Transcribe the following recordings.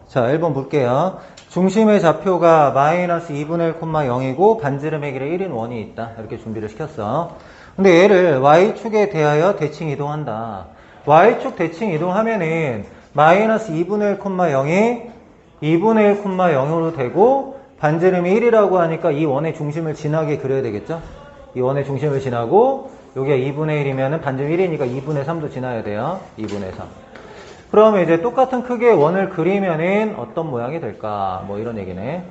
자, 1번 볼게요. 중심의 좌표가 마이너스 2분의 1, 0이고 반지름의 길에 1인 원이 있다. 이렇게 준비를 시켰어. 근데 얘를 y축에 대하여 대칭 이동한다. y축 대칭 이동하면은 마이너스 2분의 1, 0이 2분의 1, 0으로 되고 반지름이 1이라고 하니까 이 원의 중심을 지나게 그려야 되겠죠? 이 원의 중심을 지나고 여기가 2분의 1이면 반지름 1이니까 2분의 3도 지나야 돼요. 2분의 3. 그러면 이제 똑같은 크기의 원을 그리면은 어떤 모양이 될까? 뭐 이런 얘기네.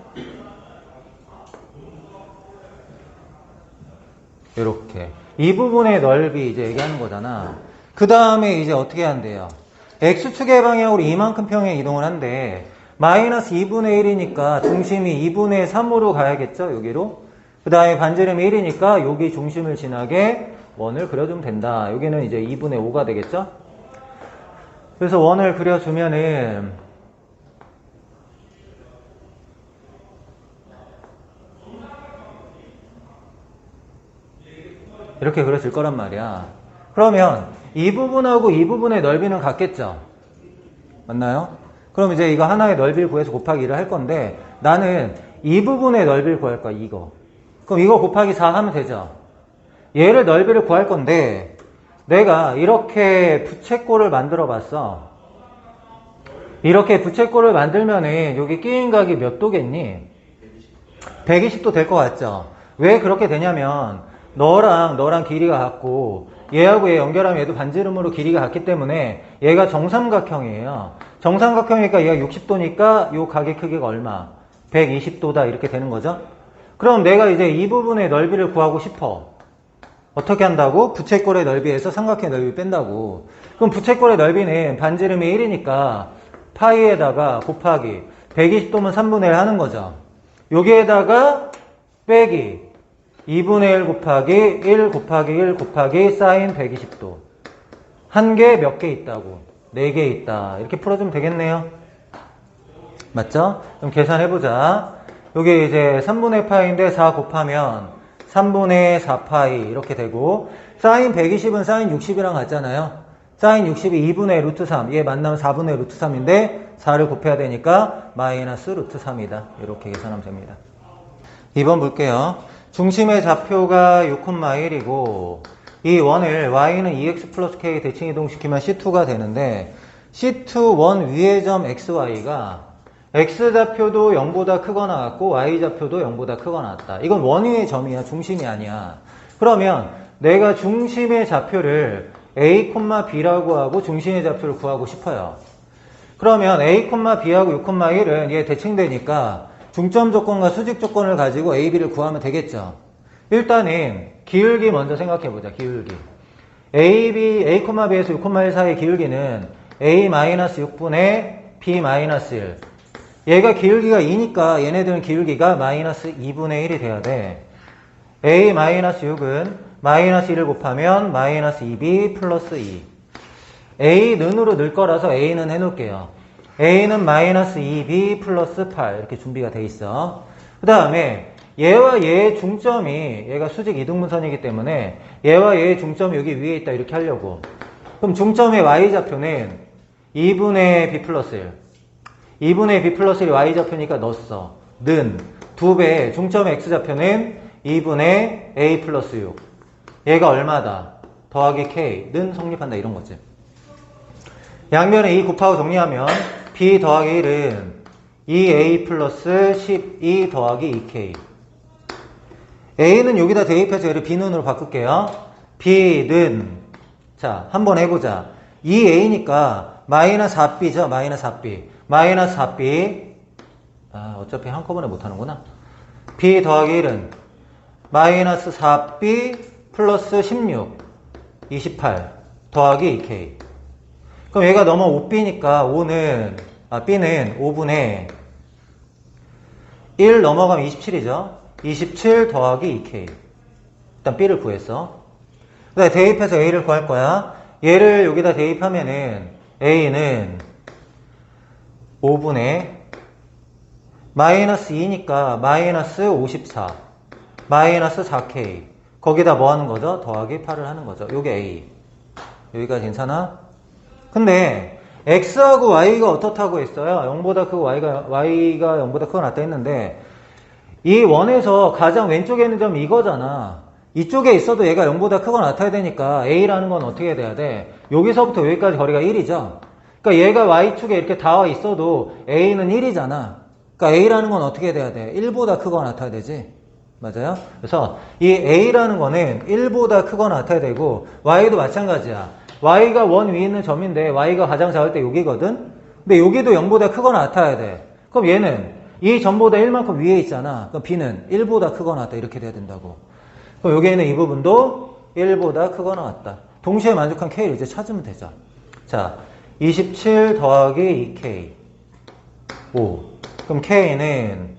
이렇게. 이 부분의 넓이 이제 얘기하는 거잖아. 그 다음에 이제 어떻게 한대요? X축의 방향으로 이만큼 평에 이동을 한대. 마이너스 2분의 1이니까 중심이 2분의 3으로 가야겠죠? 여기로. 그 다음에 반지름이 1이니까 여기 중심을 지나게 원을 그려주면 된다. 여기는 이제 2분의 5가 되겠죠? 그래서 원을 그려주면은 이렇게 그려질 거란 말이야. 그러면 이 부분하고 이 부분의 넓이는 같겠죠? 맞나요? 그럼 이제 이거 하나의 넓이를 구해서 곱하기 1을 할 건데 나는 이 부분의 넓이를 구할 거야. 이거. 그럼 이거 곱하기 4 하면 되죠? 얘를 넓이를 구할 건데 내가 이렇게 부채꼴을 만들어 봤어. 이렇게 부채꼴을 만들면은 여기 끼인 각이 몇 도겠니? 120도 될 것 같죠? 왜 그렇게 되냐면 너랑 길이가 같고 얘하고 얘 연결하면 얘도 반지름으로 길이가 같기 때문에 얘가 정삼각형이에요. 정삼각형이니까 얘가 60도니까 요 각의 크기가 얼마? 120도다 이렇게 되는 거죠? 그럼 내가 이제 이 부분의 넓이를 구하고 싶어. 어떻게 한다고? 부채꼴의 넓이에서 삼각형의 넓이 뺀다고. 그럼 부채꼴의 넓이는 반지름이 1이니까 파이에다가 곱하기 120도면 3분의 1 하는 거죠. 여기에다가 빼기 2분의 1 곱하기 1 곱하기 1 곱하기 사인 120도. 한 개 몇 개 있다고? 4개 있다. 이렇게 풀어주면 되겠네요. 맞죠? 그럼 계산해보자. 여기 이제 3분의 파이인데 4 곱하면 3분의 4파이 이렇게 되고 사인 120은 사인 60이랑 같잖아요. 사인 60이 2분의 루트 3. 얘 만나면 4분의 루트 3인데 4를 곱해야 되니까 마이너스 루트 3이다. 이렇게 계산하면 됩니다. 2번 볼게요. 중심의 좌표가 6,1이고 이 원을 y는 2x 플러스 k 대칭 이동시키면 c2가 되는데 c2 원 위의 점 xy가 x좌표도 0보다 크거나 같고 y좌표도 0보다 크거나 같다. 이건 원 위의 점이야. 중심이 아니야. 그러면 내가 중심의 좌표를 a, b라고 하고 중심의 좌표를 구하고 싶어요. 그러면 a, b하고 6,1은 얘 대칭되니까 중점 조건과 수직 조건을 가지고 a, b를 구하면 되겠죠. 일단은 기울기 먼저 생각해보자. 기울기. a, b에서 6,1 사이의 기울기는 a-6분의 b-1. 얘가 기울기가 2니까 얘네들은 기울기가 마이너스 2분의 1이 돼야 돼. a-6은 마이너스 1을 곱하면 마이너스 2b 플러스 2. a는으로 늘 거라서 a는 해놓을게요. a는 마이너스 2b 플러스 8 이렇게 준비가 돼 있어. 그 다음에 얘와 얘의 중점이 얘가 수직 이등분선이기 때문에 얘와 얘의 중점이 여기 위에 있다 이렇게 하려고. 그럼 중점의 y좌표는 2분의 b 플러스 1. 2분의 b 플러스 1이 y좌표니까 넣었어. 는 2배 중점의 x좌표는 2분의 a 플러스 6. 얘가 얼마다? 더하기 k는 성립한다 이런 거지. 양면에 2 곱하고 정리하면 b 더하기 1은 2a 플러스 12 더하기 2k. a는 여기다 대입해서 얘를 b는으로 바꿀게요. b는 자 한번 해보자. 2a니까 마이너스 4b죠. 마이너스 4b. 마이너스 4b 어차피 한꺼번에 못하는구나. b 더하기 1은 마이너스 4b 플러스 16 28 더하기 2k. 그럼 얘가 넘어 5b니까 b는 5분의 1 넘어가면 27이죠. 27 더하기 2k. 일단 b를 구했어. 그 다음에 대입해서 a를 구할 거야. 얘를 여기다 대입하면은 a는 5분의 마이너스 2니까 마이너스 54 마이너스 4k. 거기다 뭐 하는 거죠? 더하기 8을 하는 거죠. 요게 a. 여기까지 괜찮아? 근데 x하고 y가 어떻다고 했어요? 0보다 크고 y가 0보다 크고 같다 했는데 이 원에서 가장 왼쪽에 있는 점이 이거잖아. 이쪽에 있어도 얘가 0보다 크거나 같아야 되니까 a라는 건 어떻게 돼야 돼? 여기서부터 여기까지 거리가 1이죠. 그러니까 얘가 y축에 이렇게 닿아 있어도 a는 1이잖아. 그러니까 a라는 건 어떻게 돼야 돼? 1보다 크거나 같아야 되지. 맞아요? 그래서 이 a라는 거는 1보다 크거나 같아야 되고 y도 마찬가지야. y가 원 위에 있는 점인데 y가 가장 작을 때 여기거든? 근데 여기도 0보다 크거나 같아야 돼. 그럼 얘는 이 점보다 1만큼 위에 있잖아. 그럼 b는 1보다 크거나 같다. 이렇게 돼야 된다고. 그럼 여기에 있는 이 부분도 1보다 크거나 같다. 동시에 만족한 k를 이제 찾으면 되죠. 자, 27 더하기 2k 5. 그럼 k는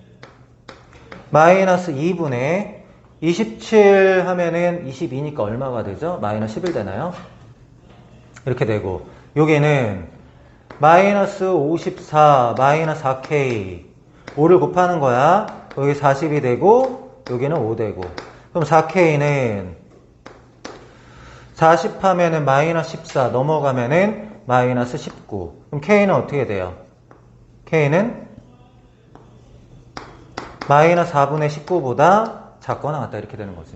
마이너스 2분의 27 하면은 22니까 얼마가 되죠? 마이너스 11 되나요? 이렇게 되고 여기는 마이너스 54 마이너스 4k 5를 곱하는 거야. 여기 40이 되고 여기는 5 되고 그럼 4k는 40 하면은 마이너스 14 넘어가면은 마이너스 19 그럼 k는 어떻게 돼요? k는 마이너스 4분의 19보다 작거나 같다 이렇게 되는 거지.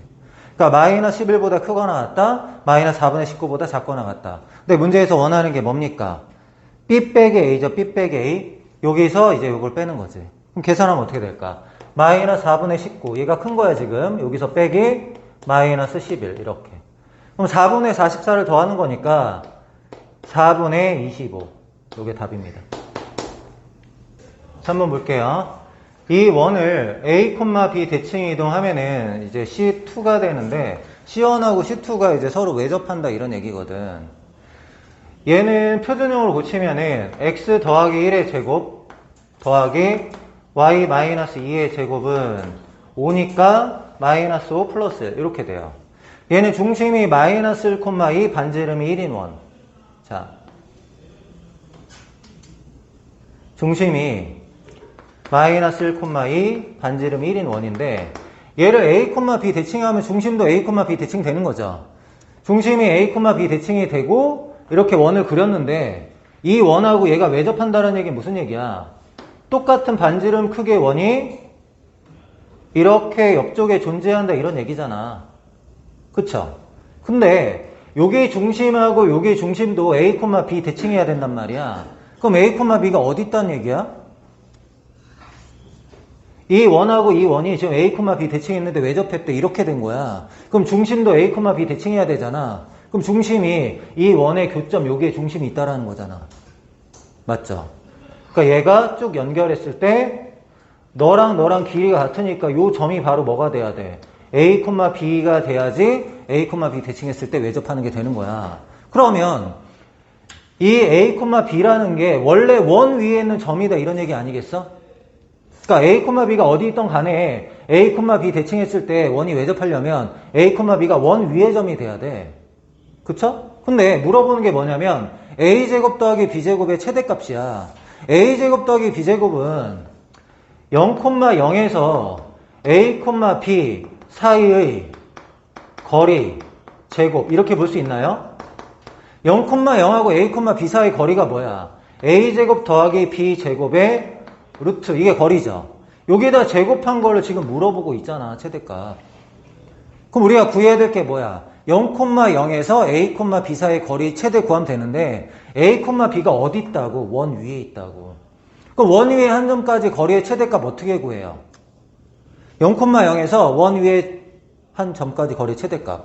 그러니까 마이너스 11보다 크거나 같다. 마이너스 4분의 19보다 작거나 같다. 근데 문제에서 원하는 게 뭡니까? B 빼기 A죠. B 빼기 A. 여기서 이제 이걸 빼는 거지. 그럼 계산하면 어떻게 될까? 마이너스 4분의 19. 얘가 큰 거야 지금. 여기서 빼기 마이너스 11 이렇게. 그럼 4분의 44를 더하는 거니까 4분의 25. 이게 답입니다. 3번 볼게요. 이 원을 A, B 대칭 이동하면은 이제 C2가 되는데 C1하고 C2가 이제 서로 외접한다 이런 얘기거든. 얘는 표준형으로 고치면은 x 더하기 1의 제곱 더하기 y 마이너스 2의 제곱은 5니까 마이너스 5 플러스 1 이렇게 돼요. 얘는 중심이 마이너스 1, 2 반지름이 1인 원. 자, 중심이 마이너스 1, 2 반지름 1인 원인데 얘를 A, B 대칭하면 중심도 A, B 대칭 되는 거죠. 중심이 A, B 대칭이 되고 이렇게 원을 그렸는데 이 원하고 얘가 외접한다는 얘기는 무슨 얘기야? 똑같은 반지름 크기의 원이 이렇게 옆쪽에 존재한다 이런 얘기잖아. 그쵸? 근데 여기 중심하고 여기 중심도 A, B 대칭해야 된단 말이야. 그럼 A, B가 어디 있다는 얘기야? 이 원하고 이 원이 지금 A, B 대칭했는데 외접했대 이렇게 된 거야. 그럼 중심도 A, B 대칭해야 되잖아. 그럼 중심이 이 원의 교점 여기에 중심이 있다라는 거잖아. 맞죠? 그러니까 얘가 쭉 연결했을 때 너랑 길이가 같으니까 요 점이 바로 뭐가 돼야 돼? A, B가 돼야지 A, B 대칭했을 때 외접하는 게 되는 거야. 그러면 이 A, B라는 게 원래 원 위에 있는 점이다 이런 얘기 아니겠어? 그러니까 A, B가 어디 있던 간에 A, B 대칭했을 때 원이 외접하려면 A, B가 원 위의 점이 돼야 돼. 그쵸? 근데 물어보는 게 뭐냐면 A제곱 더하기 B제곱의 최대값이야. A제곱 더하기 B제곱은 0,0에서 A, B 사이의 거리, 제곱 이렇게 볼 수 있나요? 0,0하고 A, B 사이 거리가 뭐야? A제곱 더하기 B제곱의 루트 이게 거리죠. 여기에다 제곱한 거를 지금 물어보고 있잖아. 최대값. 그럼 우리가 구해야 될 게 뭐야? 0,0에서 A, B 사이의 거리 최대 구하면 되는데 A, B가 어디 있다고? 원 위에 있다고. 그럼 원 위에 한 점까지 거리의 최대값 어떻게 구해요? 0,0에서 원 위에 한 점까지 거리의 최대값.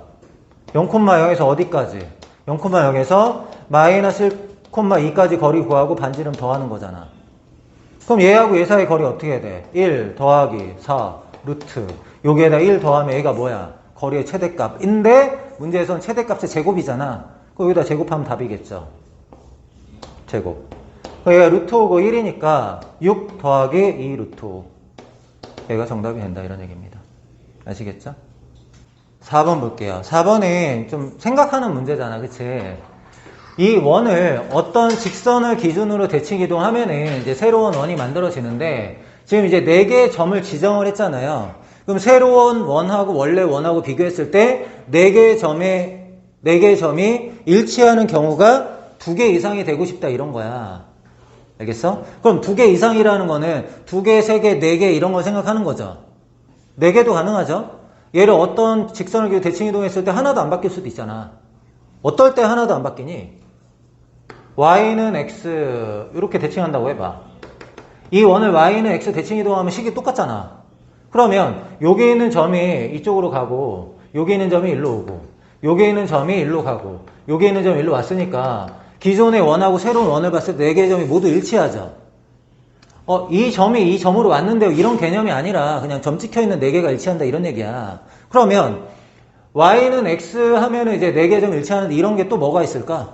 0,0에서 어디까지? 0,0에서 마이너스 1,2까지 거리 구하고 반지름 더하는 거잖아. 그럼 얘하고 얘 사이 거리 어떻게 돼? 1 더하기 4 루트. 여기에다 1 더하면 얘가 뭐야? 거리의 최대값인데 문제에서는 최대값의 제곱이잖아. 그럼 여기다 제곱하면 답이겠죠. 제곱. 얘가 루트 5고 1이니까 6 더하기 2 루트 5. 얘가 정답이 된다 이런 얘기입니다. 아시겠죠? 4번 볼게요. 4번은 좀 생각하는 문제잖아. 그치? 이 원을 어떤 직선을 기준으로 대칭 이동하면은 이제 새로운 원이 만들어지는데 지금 이제 4개의 점을 지정을 했잖아요. 그럼 새로운 원하고 원래 원하고 비교했을 때 4개의 점이 일치하는 경우가 두 개 이상이 되고 싶다 이런 거야. 알겠어? 그럼 두 개 이상이라는 거는 두 개, 세 개, 네 개 이런 걸 생각하는 거죠. 네 개도 가능하죠? 얘를 어떤 직선을 그리고 대칭 이동했을 때 하나도 안 바뀔 수도 있잖아. 어떨 때 하나도 안 바뀌니? y는 x 이렇게 대칭한다고 해봐. 이 원을 y는 x 대칭 이동하면 식이 똑같잖아. 그러면 여기 있는 점이 이쪽으로 가고 여기 있는 점이 일로 오고 여기 있는 점이 일로 가고 여기 있는 점이 일로 왔으니까 기존의 원하고 새로운 원을 봤을 때 네 개의 점이 모두 일치하죠. 이 점이 이 점으로 왔는데 이런 개념이 아니라 그냥 점 찍혀있는 네 개가 일치한다 이런 얘기야. 그러면 y는 x 하면은 이제 네 개의 점이 일치하는데 이런 게 또 뭐가 있을까?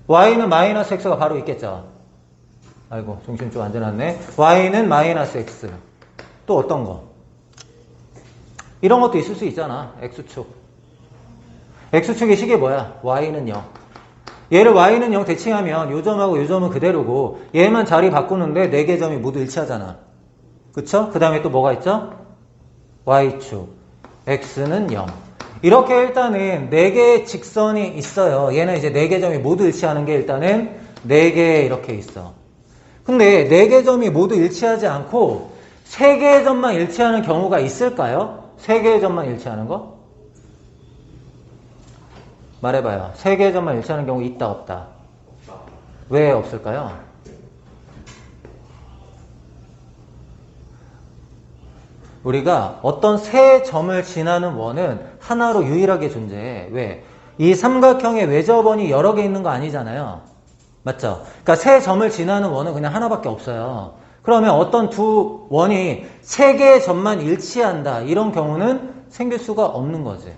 y는 마이너스 x가 바로 있겠죠. 아이고 중심 좀 안 지났네. y는 마이너스 x. 또 어떤 거? 이런 것도 있을 수 있잖아. x축. x축의 식이 뭐야? y는 0. 얘를 y는 0 대칭하면 요 점하고 요 점은 그대로고 얘만 자리 바꾸는데 네 개 점이 모두 일치하잖아. 그쵸? 그 다음에 또 뭐가 있죠? y축. x는 0. 이렇게 일단은 네 개의 직선이 있어요. 얘는 이제 네 개 점이 모두 일치하는 게 일단은 네 개 이렇게 있어. 근데 네 개 점이 모두 일치하지 않고 세 개의 점만 일치하는 경우가 있을까요? 세 개의 점만 일치하는 거? 말해봐요. 세 개의 점만 일치하는 경우 있다 없다? 왜 없을까요? 우리가 어떤 세 점을 지나는 원은 하나로 유일하게 존재해. 왜? 이 삼각형의 외접원이 여러 개 있는 거 아니잖아요. 맞죠? 그러니까 세 점을 지나는 원은 그냥 하나밖에 없어요. 그러면 어떤 두 원이 세 개의 점만 일치한다. 이런 경우는 생길 수가 없는 거지.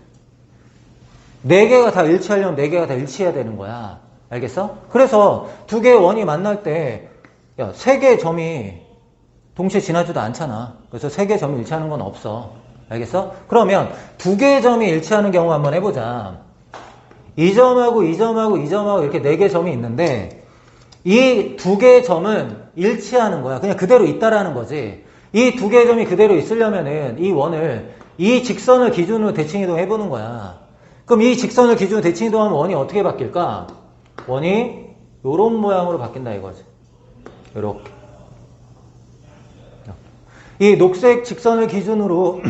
네 개가 다 일치하려면 네 개가 다 일치해야 되는 거야. 알겠어? 그래서 두 개의 원이 만날 때, 야, 세 개의 점이 동시에 지나지도 않잖아. 그래서 세 개의 점이 일치하는 건 없어. 알겠어? 그러면 두 개의 점이 일치하는 경우 한번 해보자. 이 점하고 이 점하고 이 점하고 이렇게 네 개의 점이 있는데 이 두 개의 점은 일치하는 거야. 그냥 그대로 있다라는 거지. 이 두 개의 점이 그대로 있으려면은 이 원을 이 직선을 기준으로 대칭 이동해보는 거야. 그럼 이 직선을 기준으로 대칭 이동하면 원이 어떻게 바뀔까? 원이 요런 모양으로 바뀐다 이거지. 요렇게. 이 녹색 직선을 기준으로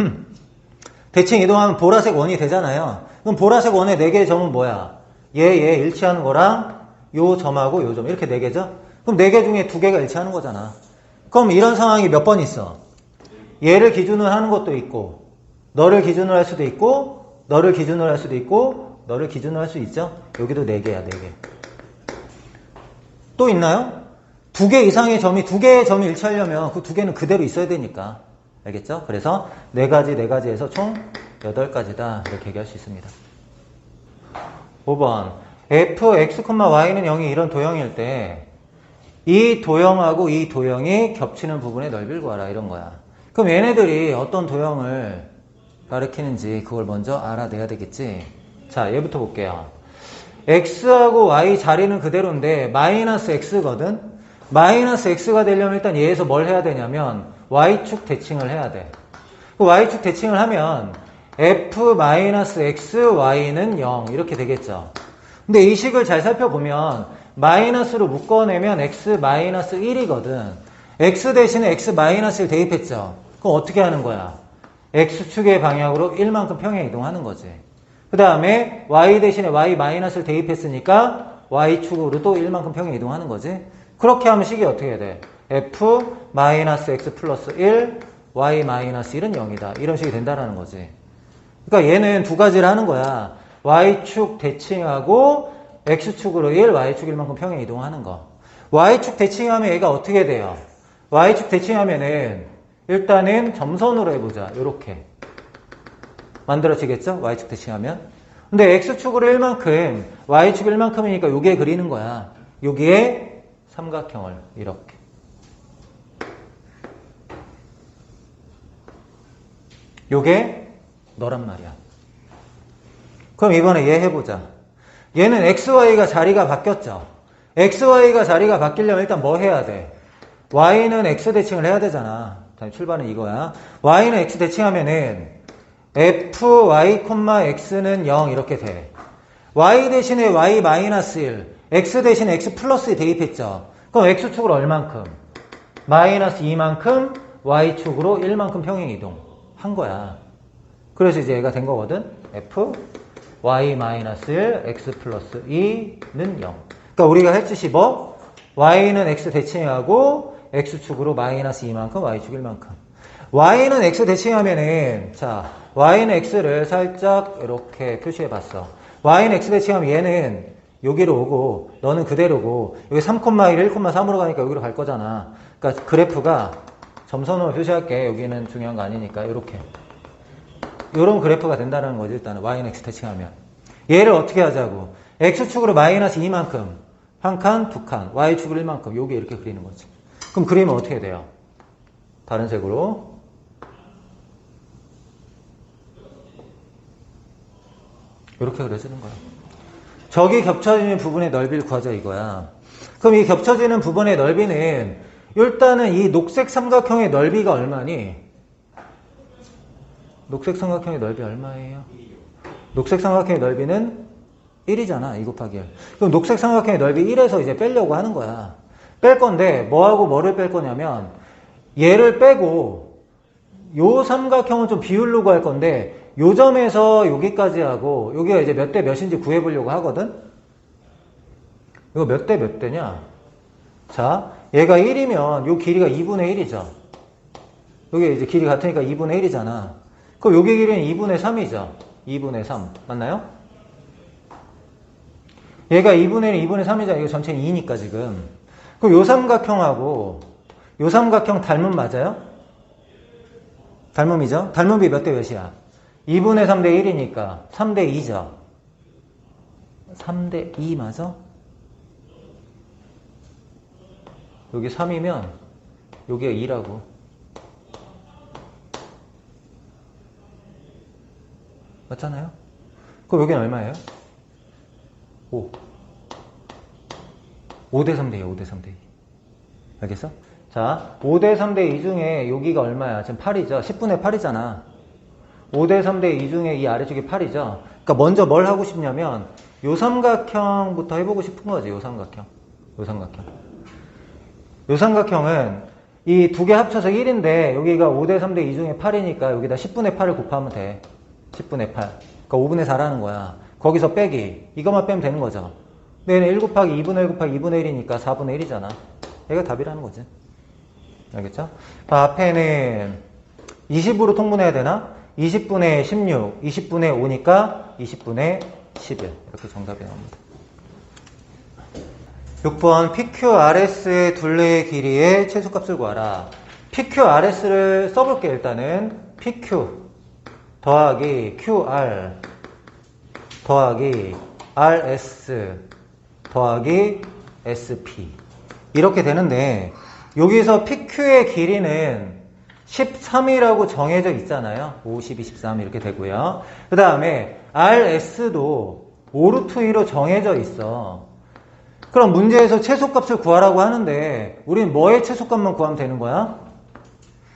대칭 이동하면 보라색 원이 되잖아요. 그럼 보라색 원의 네 개의 점은 뭐야? 얘 일치하는 거랑 요 점하고 요 점 이렇게 네 개죠? 그럼 네 개 중에 두 개가 일치하는 거잖아. 그럼 이런 상황이 몇 번 있어? 얘를 기준으로 하는 것도 있고 너를 기준으로 할 수도 있고 너를 기준으로 할 수도 있고 너를 기준으로 할 수 있죠? 여기도 네 개야, 네 개. 또 있나요? 두 개 이상의 점이 두 개의 점이 일치하려면 그 두 개는 그대로 있어야 되니까. 알겠죠? 그래서 네 가지에서 총 8가지다. 이렇게 얘기할 수 있습니다. 5번. fx, y는 0이 이런 도형일 때 이 도형하고 이 도형이 겹치는 부분의 넓이를 구하라. 이런 거야. 그럼 얘네들이 어떤 도형을 가리키는지 그걸 먼저 알아내야 되겠지. 자, 얘부터 볼게요. x하고 y 자리는 그대로인데 마이너스 x거든. 마이너스 x가 되려면 일단 얘에서 뭘 해야 되냐면 y축 대칭을 해야 돼. 그 y축 대칭을 하면 f-x, y는 0 이렇게 되겠죠. 근데 이 식을 잘 살펴보면 마이너스로 묶어내면 x-1이거든. x 대신에 x-1 대입했죠. 그럼 어떻게 하는 거야? x축의 방향으로 1만큼 평행 이동하는 거지. 그 다음에 y 대신에 y-를 대입했으니까 y축으로 또 1만큼 평행 이동하는 거지. 그렇게 하면 식이 어떻게 돼? f-x 플러스 1, y-1은 0이다. 이런 식이 된다는 거지. 그러니까 얘는 두 가지를 하는 거야. y축 대칭하고 x축으로 1, y축 1만큼 평행 이동하는 거. y축 대칭하면 얘가 어떻게 돼요? y축 대칭하면은 일단은 점선으로 해보자. 요렇게 만들어지겠죠? y축 대칭하면. 근데 x축으로 1만큼, y축 1만큼이니까 여기에 그리는 거야. 여기에 삼각형을 이렇게. 요게 너란 말이야. 그럼 이번에 얘 해보자. 얘는 xy가 자리가 바뀌었죠. xy가 자리가 바뀌려면 일단 뭐 해야 돼? y는 x 대칭을 해야 되잖아. 출발은 이거야. y는 x 대칭하면은 fy, x는 0 이렇게 돼. y 대신에 y 마이너스 1, x 대신에 x 플러스 2 대입했죠. 그럼 x축으로 얼만큼? 마이너스 2만큼, y축으로 1만큼 평행 이동 한 거야. 그래서 이제 얘가 된 거거든. f y 마이너스 1, x 플러스 2는 0. 그러니까 우리가 할 짓이 뭐? y는 x 대칭하고 x축으로 마이너스 2만큼, y축 1만큼. y는 x 대칭하면은, 자, y는 x를 살짝 이렇게 표시해 봤어. y는 x 대칭하면 얘는 여기로 오고, 너는 그대로고, 여기 3,1, 1,3으로 가니까 여기로 갈 거잖아. 그러니까 그래프가 점선으로 표시할게. 여기는 중요한 거 아니니까, 이렇게. 이런 그래프가 된다는 거지, 일단은. y는 x 대칭하면. 얘를 어떻게 하자고? x축으로 마이너스 2만큼, 한 칸, 두 칸, y축으로 1만큼, 여기 이렇게 그리는 거지. 그럼 그리면 어떻게 돼요? 다른 색으로. 이렇게 그려지는 거야. 저기 겹쳐지는 부분의 너비를 구하자 이거야. 그럼 이 겹쳐지는 부분의 넓이는 일단은 이 녹색 삼각형의 넓이가 얼마니? 녹색 삼각형의 넓이 얼마예요? 녹색 삼각형의 넓이는 1이잖아. 2 곱하기 1. 그럼 녹색 삼각형의 넓이 1에서 이제 빼려고 하는 거야. 뺄 건데 뭐하고 뭐를 뺄 거냐면 얘를 빼고 요 삼각형은 좀 비율로 구할 건데 요 점에서 여기까지 하고 여기가 이제 몇 대 몇인지 구해보려고 하거든. 이거 몇 대 몇 대냐? 자, 얘가 1이면 요 길이가 2분의 1이죠. 여기 이제 길이 같으니까 2분의 1이잖아. 그럼 여기 길이는 2분의 3이죠. 2분의 3. 맞나요? 얘가 2분의 1, 2분의 3이잖아. 이거 전체는 2니까 지금. 그럼 요 삼각형하고 요 삼각형 닮음 맞아요? 닮음이죠? 닮음이 몇 대 몇이야? 2분의 3대 1이니까 3대 2죠. 3대 2 맞아? 여기 3이면 여기가 2라고. 맞잖아요? 그럼 여기는 얼마예요? 5. 5대 3대 2, 5대 3대 2. 알겠어? 자, 5대 3대 2 중에 여기가 얼마야? 지금 8이죠? 10분의 8이잖아. 5대 3대 2 중에 이 아래쪽이 8이죠? 그러니까 먼저 뭘 하고 싶냐면 요 삼각형부터 해보고 싶은 거지. 요 삼각형. 요 삼각형. 요 삼각형은 이 두 개 합쳐서 1인데 여기가 5대 3대 2 중에 8이니까 여기다 10분의 8을 곱하면 돼. 10분의 8. 그러니까 5분의 4라는 거야. 거기서 빼기. 이것만 빼면 되는 거죠. 근데 얘는 1 곱하기 2분의 1 곱하기 2분의 1이니까 4분의 1이잖아. 얘가 답이라는 거지. 알겠죠? 앞에는 20으로 통분해야 되나? 20분의 16, 20분의 5니까 20분의 11. 이렇게 정답이 나옵니다. 6번 PQRS의 둘레의 길이의 최소값을 구하라. PQRS를 써볼게. 일단은 PQ 더하기 QR 더하기 RS 더하기 SP 이렇게 되는데 여기서 PQ의 길이는 13이라고 정해져 있잖아요. 5, 12, 13 이렇게 되고요. 그 다음에 RS도 5루트 2로 정해져 있어. 그럼 문제에서 최소값을 구하라고 하는데 우리는 뭐의 최소값만 구하면 되는 거야?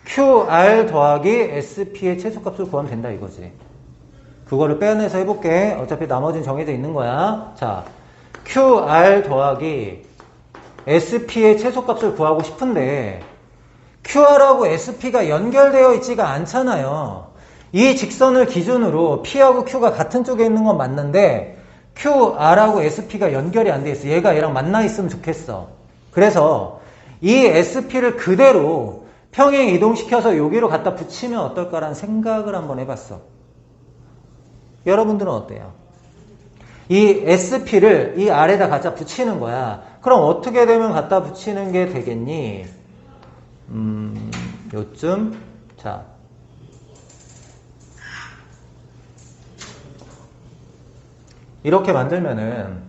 QR 더하기 SP의 최소값을 구하면 된다 이거지. 그거를 빼내서 해볼게. 어차피 나머지는 정해져 있는 거야. 자, QR 더하기 SP의 최소값을 구하고 싶은데 QR하고 SP가 연결되어 있지가 않잖아요. 이 직선을 기준으로 P하고 Q가 같은 쪽에 있는 건 맞는데 QR하고 SP가 연결이 안 돼 있어. 얘가 얘랑 만나 있으면 좋겠어. 그래서 이 SP를 그대로 평행 이동시켜서 여기로 갖다 붙이면 어떨까라는 생각을 한번 해봤어. 여러분들은 어때요? 이 SP를 이 아래다 갖다 붙이는 거야. 그럼 어떻게 되면 갖다 붙이는 게 되겠니? 요쯤. 자. 이렇게 만들면은,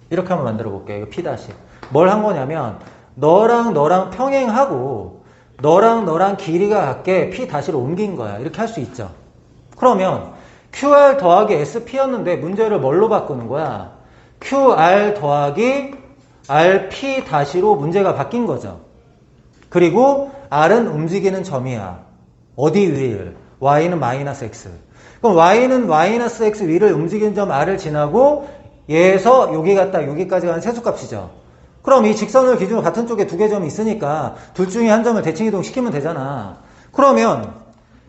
이렇게 한번 만들어 볼게요. 이거 P 다시. 뭘 한 거냐면, 너랑 너랑 평행하고, 너랑 너랑 길이가 같게 P 다시로 옮긴 거야. 이렇게 할 수 있죠. 그러면, QR 더하기 SP였는데 문제를 뭘로 바꾸는 거야? QR 더하기 RP 다시로 문제가 바뀐 거죠. 그리고 R은 움직이는 점이야. 어디 위를? Y는 마이너스 X. 그럼 y는 마이너스 x 위를 움직이는 점 r을 지나고 얘에서 여기 갔다 여기까지 가는 최소값이죠. 그럼 이 직선을 기준으로 같은 쪽에 두 개 점이 있으니까 둘 중에 한 점을 대칭이동 시키면 되잖아. 그러면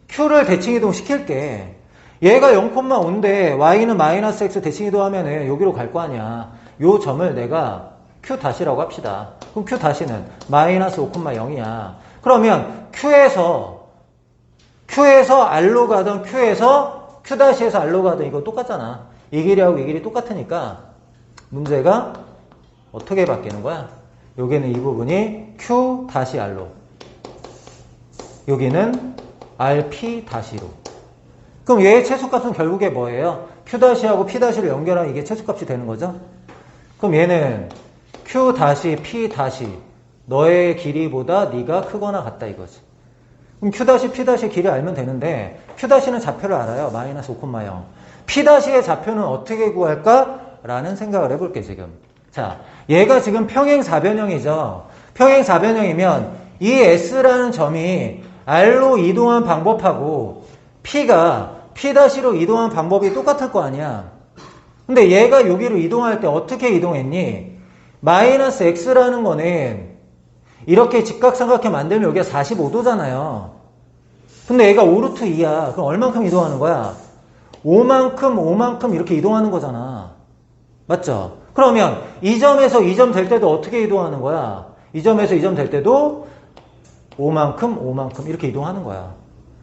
q를 대칭이동 시킬게. 얘가 0,5인데 y는 마이너스 x 대칭이동 하면은 여기로 갈 거 아니야. 요 점을 내가 q 다시라고 합시다. 그럼 q 다시는 마이너스 5,0이야. 그러면 q에서 r로 가든 q 다시에서 r로 가든 이거 똑같잖아. 이 길이하고 이 길이 똑같으니까 문제가 어떻게 바뀌는 거야? 여기는 이 부분이 q 다시 r로, 여기는 rp 다시로. 그럼 얘의 최소값은 결국에 뭐예요? q 다시하고 p 다시를 연결하면 이게 최소값이 되는 거죠? 그럼 얘는 q 다시 p 다시 너의 길이보다 네가 크거나 같다 이거지. 그럼 q 다시 p 다시 길이 알면 되는데 q 다시는 좌표를 알아요. 마이너스 5,0. p 다시의 좌표는 어떻게 구할까? 라는 생각을 해볼게 지금. 자, 얘가 지금 평행사변형이죠. 평행사변형이면 이 s라는 점이 r로 이동한 방법하고 p가 p-로 이동한 방법이 똑같을 거 아니야. 근데 얘가 여기로 이동할 때 어떻게 이동했니? 마이너스 x라는 거는 이렇게 직각삼각형 만들면 여기가 45도잖아요. 근데 얘가 5루트 2야. 그럼 얼만큼 이동하는 거야? 5만큼 이렇게 이동하는 거잖아. 맞죠? 그러면 이 점에서 이 점 될 때도 어떻게 이동하는 거야? 이 점에서 이 점 될 때도 5만큼 이렇게 이동하는 거야.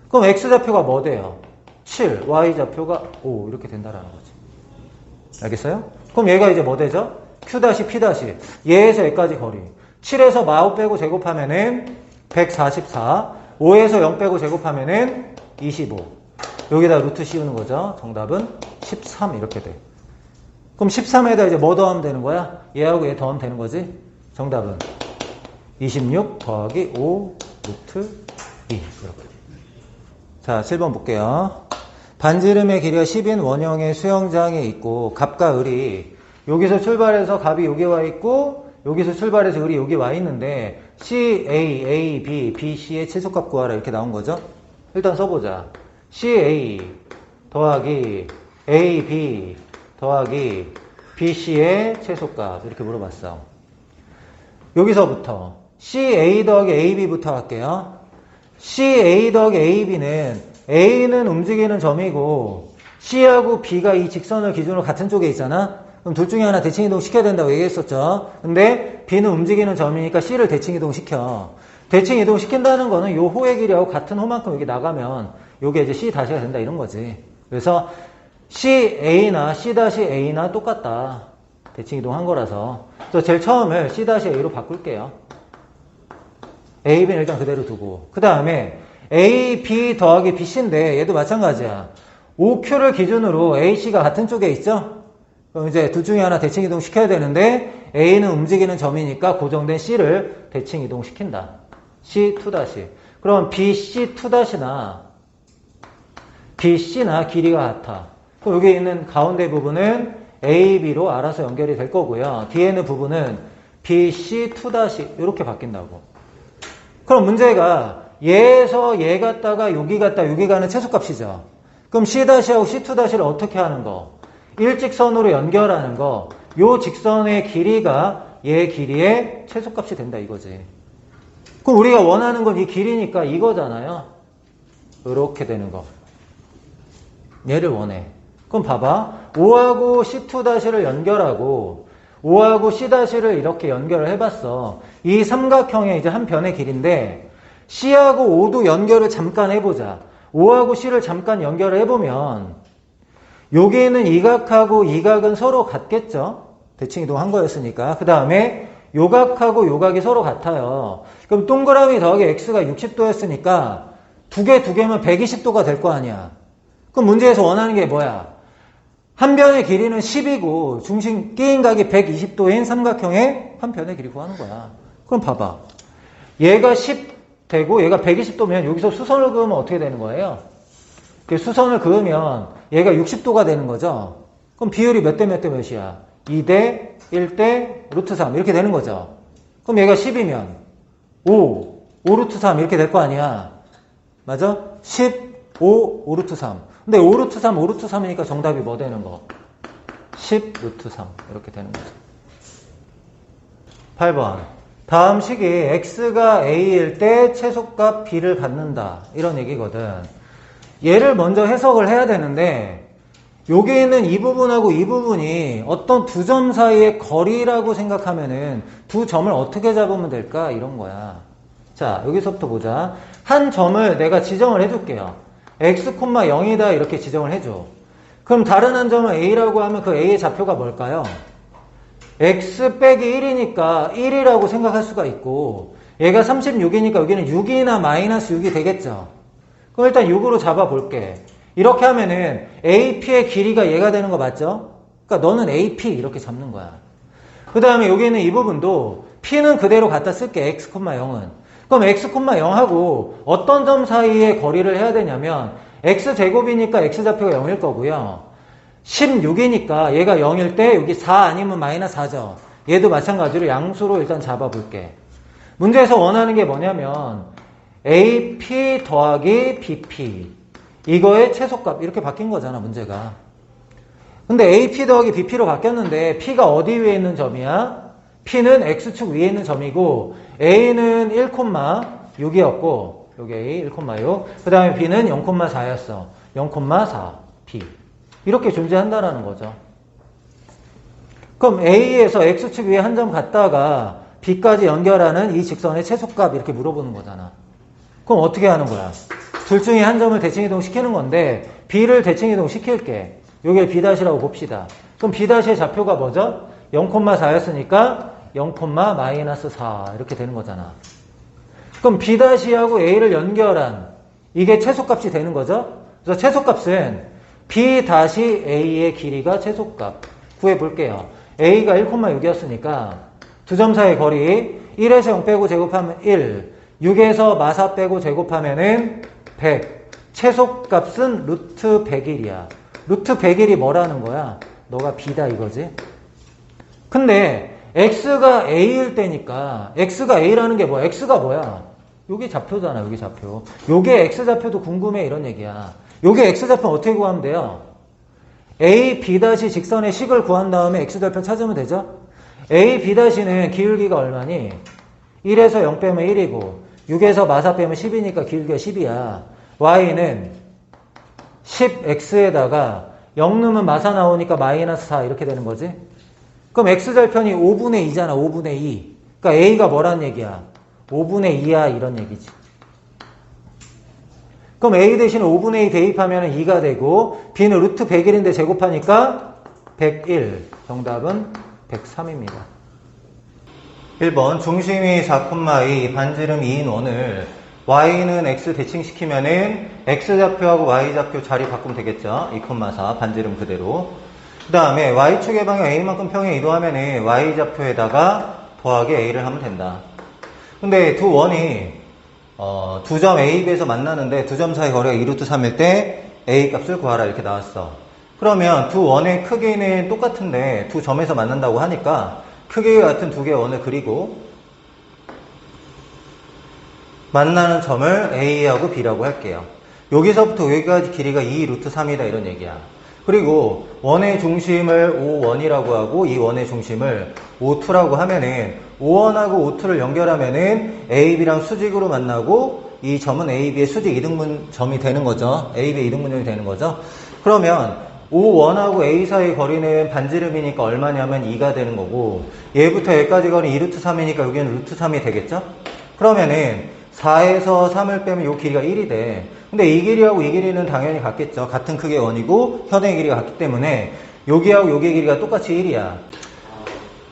그럼 x좌표가 뭐 돼요? 7, y좌표가 5 이렇게 된다라는 거지. 알겠어요? 그럼 얘가 이제 뭐 되죠? q 다시 p 다시 얘에서 여기까지 거리 7에서 45 빼고 제곱하면은 144, 5에서 0 빼고 제곱하면은 25. 여기다 루트 씌우는 거죠. 정답은 13 이렇게 돼. 그럼 13에다 이제 뭐 더하면 되는 거야? 얘하고 얘 더하면 되는 거지? 정답은 26 더하기 5 루트 2 이렇게. 자, 7번 볼게요. 반지름의 길이가 10인 원형의 수영장에 있고 값과 을이 여기서 출발해서 값이 여기 와 있고 여기서 출발해서 을이 여기 와 있는데 CA, B, C의 최소값 구하라 이렇게 나온 거죠. 일단 써보자. CA 더하기 AB 더하기 BC의 최소값 이렇게 물어봤어. 여기서부터 CA 더하기 AB부터 할게요. CA 더하기 AB는 A는 움직이는 점이고 C하고 B가 이 직선을 기준으로 같은 쪽에 있잖아. 그럼 둘 중에 하나 대칭이동 시켜야 된다고 얘기했었죠. 근데 B는 움직이는 점이니까 C를 대칭이동 시켜. 대칭이동 시킨다는 거는 요 호의 길이하고 같은 호만큼 여기 나가면 요게 이제 C 다시가 된다 이런 거지. 그래서 CA나 C-A나 똑같다. 대칭이동 한 거라서. 그래서 제일 처음을 C-A로 바꿀게요. A, B는 일단 그대로 두고. 그 다음에 A, B 더하기 BC인데 얘도 마찬가지야. OQ를 기준으로 AC가 같은 쪽에 있죠? 그럼 이제 둘 중에 하나 대칭 이동 시켜야 되는데 A는 움직이는 점이니까 고정된 C를 대칭 이동 시킨다. C2-. 그럼 BC2-나 BC나 길이가 같아. 그럼 여기 있는 가운데 부분은 AB로 알아서 연결이 될 거고요. 뒤에 있는 부분은 BC2- 이렇게 바뀐다고. 그럼 문제가 얘에서 얘 갔다가 여기 갔다 여기 가는 최소값이죠. 그럼 C-하고 C2-를 어떻게 하는 거? 일직선으로 연결하는 거. 요 직선의 길이가 얘 길이의 최소값이 된다 이거지. 그럼 우리가 원하는 건 이 길이니까 이거잖아요. 이렇게 되는 거. 얘를 원해. 그럼 봐봐. 5하고 C2-를 연결하고 5하고 C-를 이렇게 연결을 해봤어. 이 삼각형의 이제 한 변의 길인데 C하고 O도 연결을 잠깐 해보자. 5하고 C를 잠깐 연결을 해보면 여기 있는 이 각하고 이 각은 서로 같겠죠? 대칭 이동한 거였으니까. 그 다음에 요 각하고 요 각이 서로 같아요. 그럼 동그라미 더하기 X가 60도였으니까 두 개면 120도가 될 거 아니야. 그럼 문제에서 원하는 게 뭐야? 한 변의 길이는 10이고 중심 끼인 각이 120도인 삼각형의 한 변의 길이 구하는 거야. 그럼 봐봐. 얘가 10 되고 얘가 120도면 여기서 수선을 그으면 어떻게 되는 거예요? 수선을 그으면 얘가 60도가 되는 거죠. 그럼 비율이 몇 대 몇 대 몇이야? 2대 1대 루트 3 이렇게 되는 거죠. 그럼 얘가 10이면 5 루트 3 이렇게 될 거 아니야. 맞아? 10, 5 루트 3. 근데 5 루트 3, 5 루트 3이니까 정답이 뭐 되는 거? 10 루트 3 이렇게 되는 거죠. 8번. 다음 식이 x가 a일 때 최소값 b를 갖는다. 이런 얘기거든. 얘를 먼저 해석을 해야 되는데 여기 있는 이 부분하고 이 부분이 어떤 두 점 사이의 거리라고 생각하면은 두 점을 어떻게 잡으면 될까? 이런 거야. 자, 여기서부터 보자. 한 점을 내가 지정을 해줄게요. x, 0이다 이렇게 지정을 해줘. 그럼 다른 한 점을 a라고 하면 그 a의 좌표가 뭘까요? x 빼기 1이니까 1이라고 생각할 수가 있고 얘가 36이니까 여기는 6이나 마이너스 6이 되겠죠. 그럼 일단 6으로 잡아볼게. 이렇게 하면은 AP의 길이가 얘가 되는 거 맞죠? 그러니까 너는 AP 이렇게 잡는 거야. 그 다음에 여기 있는 이 부분도 P는 그대로 갖다 쓸게. X, 0은. 그럼 X, 0하고 어떤 점 사이에 거리를 해야 되냐면 X제곱이니까 X좌표가 0일 거고요. 16이니까 얘가 0일 때 여기 4 아니면 마이너스 4죠. 얘도 마찬가지로 양수로 일단 잡아볼게. 문제에서 원하는 게 뭐냐면 AP 더하기 BP 이거의 최소값 이렇게 바뀐 거잖아 문제가. 근데 AP 더하기 BP로 바뀌었는데 P가 어디 위에 있는 점이야? P는 X축 위에 있는 점이고 A는 1,6이었고 여기 A 1,6 그 다음에 B는 0,4였어. 0,4 B 이렇게 존재한다라는 거죠. 그럼 A에서 X축 위에 한 점 갖다가 B까지 연결하는 이 직선의 최소값 이렇게 물어보는 거잖아. 그럼 어떻게 하는 거야? 둘 중에 한 점을 대칭이동 시키는 건데 B를 대칭이동 시킬게. 요게 B'라고 봅시다. 그럼 B'의 좌표가 뭐죠? 0,4였으니까 0,-4 이렇게 되는 거잖아. 그럼 B'하고 A를 연결한 이게 최소값이 되는 거죠? 그래서 최소값은 B-A의 길이가 최소값 구해볼게요. A가 1,6이었으니까 두 점 사이의 거리 1에서 0 빼고 제곱하면 1 6에서 마사 빼고 제곱하면은 100 최소값은 루트 100일이야. 루트 100일이 뭐라는 거야? 너가 B다 이거지? 근데 X가 A일 때니까 X가 A라는 게 뭐야? X가 뭐야? 요게 좌표잖아. 요게 좌표. 요게 X좌표도 궁금해 이런 얘기야. 요게 X좌표 어떻게 구하면 돼요? A, B' 직선의 식을 구한 다음에 X좌표 찾으면 되죠? A, B'는 기울기가 얼마니? 1에서 0 빼면 1이고 6에서 마사 빼면 10이니까 기울기가 10이야. Y는 10X에다가 0 넣으면 마사 나오니까 마이너스 4 이렇게 되는 거지. 그럼 X절편이 5분의 2잖아. 5분의 2. 그러니까 A가 뭐란 얘기야? 5분의 2야 이런 얘기지. 그럼 A 대신 5분의 2 대입하면 2가 되고 B는 루트 100일인데 제곱하니까 101. 정답은 103입니다. 1번 중심이 4,2 반지름 2인 원을 Y는 X 대칭시키면은 X좌표하고 Y좌표 자리 바꾸면 되겠죠. 2,4 반지름 그대로. 그 다음에 Y축의 방향 A만큼 평행 이동하면은 Y좌표에다가 더하기 A를 하면 된다. 근데 두 원이 두 점 A, B에서 만나는데 두 점 사이 거리가 2루트 3일 때 A 값을 구하라 이렇게 나왔어. 그러면 두 원의 크기는 똑같은데 두 점에서 만난다고 하니까 크기가 같은 두 개의 원을 그리고 만나는 점을 A하고 B라고 할게요. 여기서부터 여기까지 길이가 2루트 3이다 이런 얘기야. 그리고 원의 중심을 O1이라고 하고 이 원의 중심을 O2라고 하면은 O1하고 O2를 연결하면은 AB랑 수직으로 만나고 이 점은 AB의 수직 이등분점이 되는 거죠. AB의 이등분점이 되는 거죠. 그러면 O1하고 A 사이 거리는 반지름이니까 얼마냐면 2가 되는 거고 얘부터 여기까지 거리 2루트 3이니까 여기는 루트 3이 되겠죠? 그러면은 4에서 3을 빼면 이 길이가 1이 돼. 근데 이 길이하고 이 길이는 당연히 같겠죠. 같은 크기의 원이고 현의 길이가 같기 때문에 여기하고 여기의 길이가 똑같이 1이야.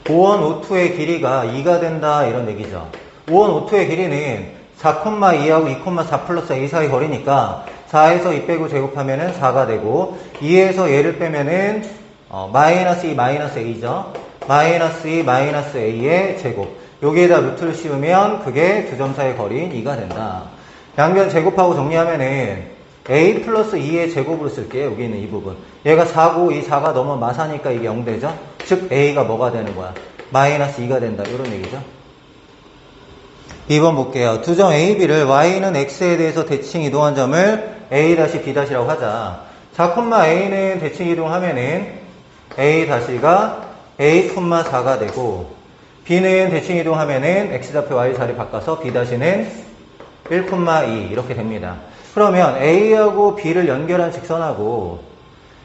O1, O2의 길이가 2가 된다 이런 얘기죠. O1, O2의 길이는 4,2하고 2,4 플러스 A 사이 거리니까 4에서 2 빼고 제곱하면은 4가 되고 2에서 얘를 빼면은 마이너스 2 마이너스 A죠. 마이너스 2 마이너스 A의 제곱. 여기에다 루트를 씌우면 그게 두 점 사이의 거리인 2가 된다. 양변 제곱하고 정리하면은 A 플러스 2의 제곱으로 쓸게요. 여기 있는 이 부분. 얘가 4고 이 4가 넘으면 마사니까 이게 0 되죠. 즉 A가 뭐가 되는 거야? 마이너스 2가 된다. 이런 얘기죠. 2번 볼게요. 두 점 A, B를 Y는 X에 대해서 대칭 이동한 점을 A-B'라고 하자. 4,a는 대칭 이동하면은 a-가 a,4가 되고 b는 대칭 이동하면은 x좌표 y 자리 바꿔서 b-는 1,2 이렇게 됩니다. 그러면 a하고 b를 연결한 직선하고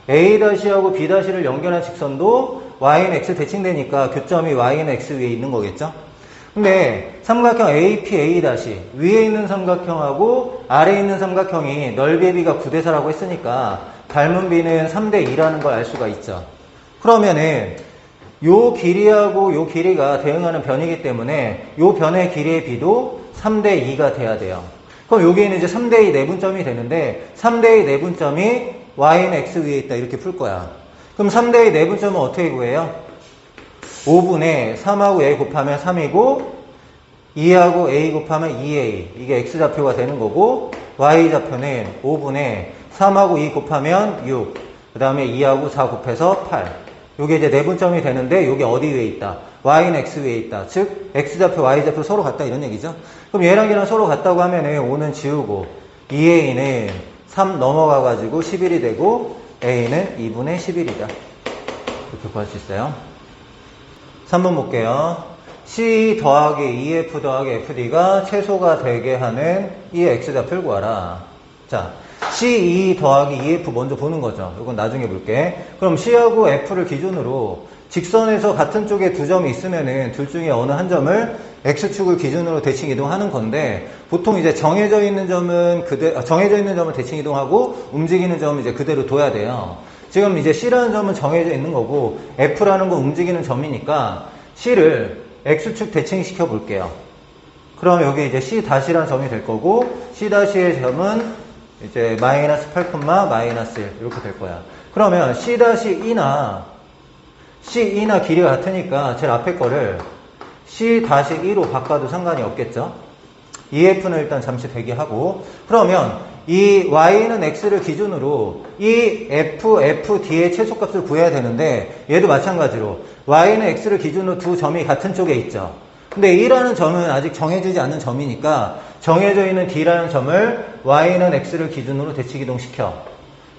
a-하고 b-를 연결한 직선도 y는 x 대칭되니까 교점이 y는 x 위에 있는 거겠죠? 근데 삼각형 AP, A- 위에 있는 삼각형하고 아래에 있는 삼각형이 넓이의 비가 9대4라고 했으니까 닮은 비는 3대2라는 걸 알 수가 있죠. 그러면은 요 길이하고 요 길이가 대응하는 변이기 때문에 요 변의 길이의 비도 3대2가 돼야 돼요. 그럼 여기는 이제 3대2 내분점이 되는데 3대2 내분점이 y는 x 위에 있다 이렇게 풀 거야. 그럼 3대2 내분점은 어떻게 구해요? 5분의 3하고 a 곱하면 3이고 2하고 a 곱하면 2a 이게 x좌표가 되는 거고 y좌표는 5분의 3하고 2 곱하면 6 그 다음에 2하고 4 곱해서 8 요게 이제 내분점이 되는데 요게 어디 위에 있다? y는 x 위에 있다. 즉 x좌표 y좌표 서로 같다 이런 얘기죠. 그럼 얘랑 얘랑 서로 같다고 하면은 5는 지우고 2a는 3 넘어가 가지고 11이 되고 a는 2분의 11이다 이렇게 구할 수 있어요. 3번 볼게요. C 더하기 EF 더하기 FD가 최소가 되게 하는 이 X좌표를 구하라. 자, C2 더하기 EF 먼저 보는 거죠. 이건 나중에 볼게. 그럼 C하고 F를 기준으로 직선에서 같은 쪽에 두 점이 있으면은 둘 중에 어느 한 점을 X축을 기준으로 대칭 이동하는 건데 보통 이제 정해져 있는 점은 대칭 이동하고 움직이는 점은 이제 그대로 둬야 돼요. 지금 이제 C라는 점은 정해져 있는 거고 F라는 건 움직이는 점이니까 C를 X축 대칭시켜 볼게요. 그럼 여기 이제 C-라는 점이 될 거고 C-의 점은 이제 마이너스 8, 마이너스 1 이렇게 될 거야. 그러면 C-E나 길이가 같으니까 제일 앞에 거를 C-2로 바꿔도 상관이 없겠죠. EF는 일단 잠시 대기하고 그러면 이 y는 x를 기준으로 이 FD의 최소값을 구해야 되는데 얘도 마찬가지로 y는 x를 기준으로 두 점이 같은 쪽에 있죠. 근데 E라는 점은 아직 정해지지 않은 점이니까 정해져 있는 D라는 점을 y는 x를 기준으로 대칭이동시켜.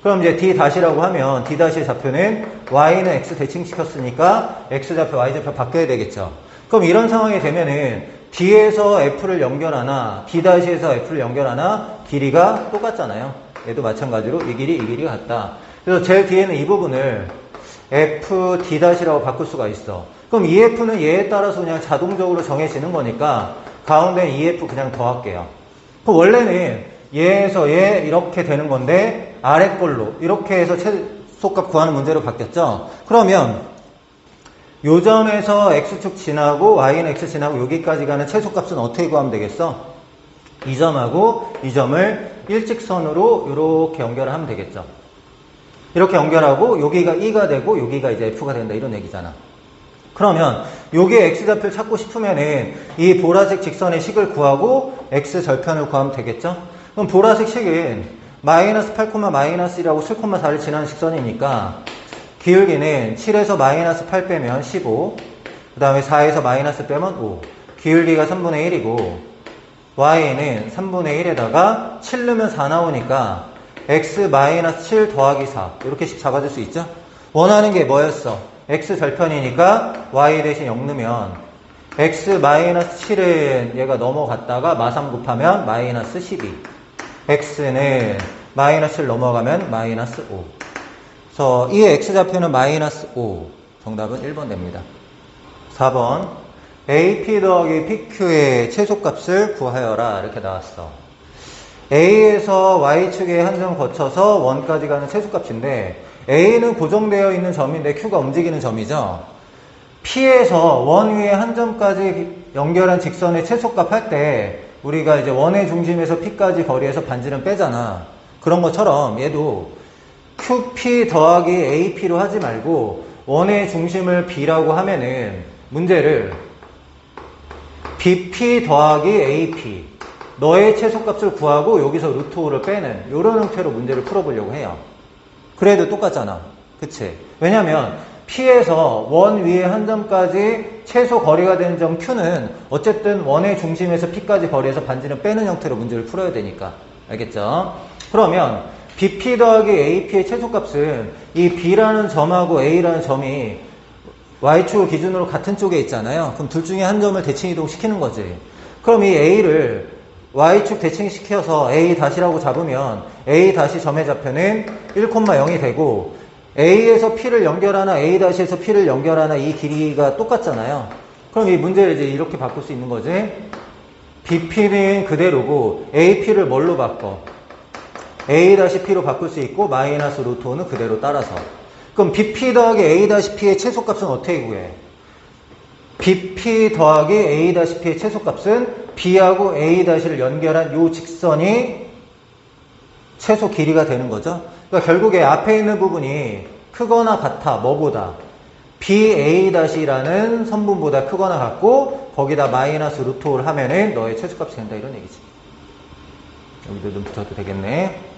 그럼 이제 D-라고 하면 D-의 좌표는 y는 x 대칭시켰으니까 x좌표, y좌표 바뀌어야 되겠죠. 그럼 이런 상황이 되면은 D에서 F를 연결하나 D-에서 F를 연결하나 길이가 똑같잖아요. 얘도 마찬가지로 이 길이가 같다. 그래서 제일 뒤에는 이 부분을 FD-라고 바꿀 수가 있어. 그럼 EF는 얘에 따라서 그냥 자동적으로 정해지는 거니까 가운데 EF 그냥 더할게요. 그럼 원래는 얘에서 얘 이렇게 되는 건데 아래 걸로 이렇게 해서 최소값 구하는 문제로 바뀌었죠. 그러면 요 점에서 x축 지나고 y는 x 지나고 여기까지 가는 최소값은 어떻게 구하면 되겠어? 이 점하고 이 점을 일직선으로 이렇게 연결을 하면 되겠죠. 이렇게 연결하고 여기가 e가 되고 여기가 이제 f가 된다 이런 얘기잖아. 그러면 여기에 x좌표를 찾고 싶으면은 이 보라색 직선의 식을 구하고 x 절편을 구하면 되겠죠. 그럼 보라색 식은 마이너스 8, 마이너스 1하고 7, 4를 지나는 직선이니까 기울기는 7에서 마이너스 8 빼면 15, 그 다음에 4에서 마이너스 빼면 5, 기울기가 3분의 1이고 y는 3분의 1에다가 7 넣으면 4 나오니까 x 마이너스 7 더하기 4 이렇게씩 잡아줄 수 있죠? 원하는 게 뭐였어? x 절편이니까 y 대신 0 넣으면 x 마이너스 7은 얘가 넘어갔다가 마3 곱하면 마이너스 12, x는 마이너스 7 넘어가면 마이너스 5. 그래서 이 x좌표는 마이너스 5. 정답은 1번 됩니다. 4번 AP 더하기 PQ의 최소값을 구하여라 이렇게 나왔어. A에서 Y축의 한 점 거쳐서 원까지 가는 최소값인데 A는 고정되어 있는 점인데 Q가 움직이는 점이죠. P에서 원 위에 한 점까지 연결한 직선의 최소값 할 때 우리가 이제 원의 중심에서 P까지 거리에서 반지름 빼잖아. 그런 것처럼 얘도 QP 더하기 AP로 하지 말고 원의 중심을 B라고 하면은 문제를 BP 더하기 AP 너의 최소값을 구하고 여기서 루트 5를 빼는 이런 형태로 문제를 풀어보려고 해요. 그래도 똑같잖아. 그치? 왜냐면 P에서 원 위에 한 점까지 최소 거리가 되는 점 Q는 어쨌든 원의 중심에서 P까지 거리에서 반지름 빼는 형태로 문제를 풀어야 되니까. 알겠죠? 그러면 BP 더하기 AP의 최소값은 이 B라는 점하고 A라는 점이 Y축을 기준으로 같은 쪽에 있잖아요. 그럼 둘 중에 한 점을 대칭 이동시키는 거지. 그럼 이 A를 Y축 대칭시켜서 A 다시라고 잡으면 A 다시 점의 좌표는 1,0이 되고 A에서 P를 연결하나 A 다시에서 P를 연결하나 이 길이가 똑같잖아요. 그럼 이 문제를 이제 이렇게 바꿀 수 있는 거지. BP는 그대로고 AP를 뭘로 바꿔? A-P로 바꿀 수 있고 마이너스 루트 5는 그대로 따라서. 그럼 BP 더하기 A-P의 최소값은 어떻게 구해? BP 더하기 A-P의 최소값은 B하고 A-를 연결한 요 직선이 최소 길이가 되는 거죠. 그러니까 결국에 앞에 있는 부분이 크거나 같아. 뭐보다? BA-라는 선분보다 크거나 같고 거기다 마이너스 루트 5를 하면은 너의 최소값이 된다 이런 얘기지. 여기도 좀 붙여도 되겠네.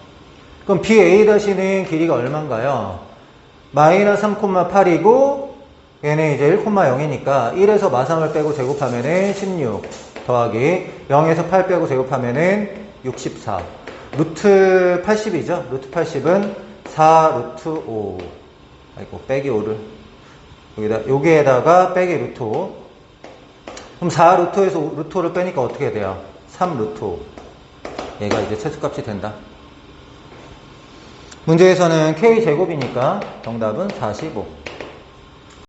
그럼 BA-는 길이가 얼마인가요? 마이너스 3,8이고 얘는 이제 1,0이니까 1에서 마삼을 빼고 제곱하면은 16 더하기 0에서 8 빼고 제곱하면은 64 루트 80이죠? 루트 80은 4 루트 5 아이고 빼기 5를 여기에다가 빼기 루트 5 그럼 4 루트에서 루트 5를 빼니까 어떻게 돼요? 3 루트 5 얘가 이제 최소값이 된다. 문제에서는 K제곱이니까 정답은 45.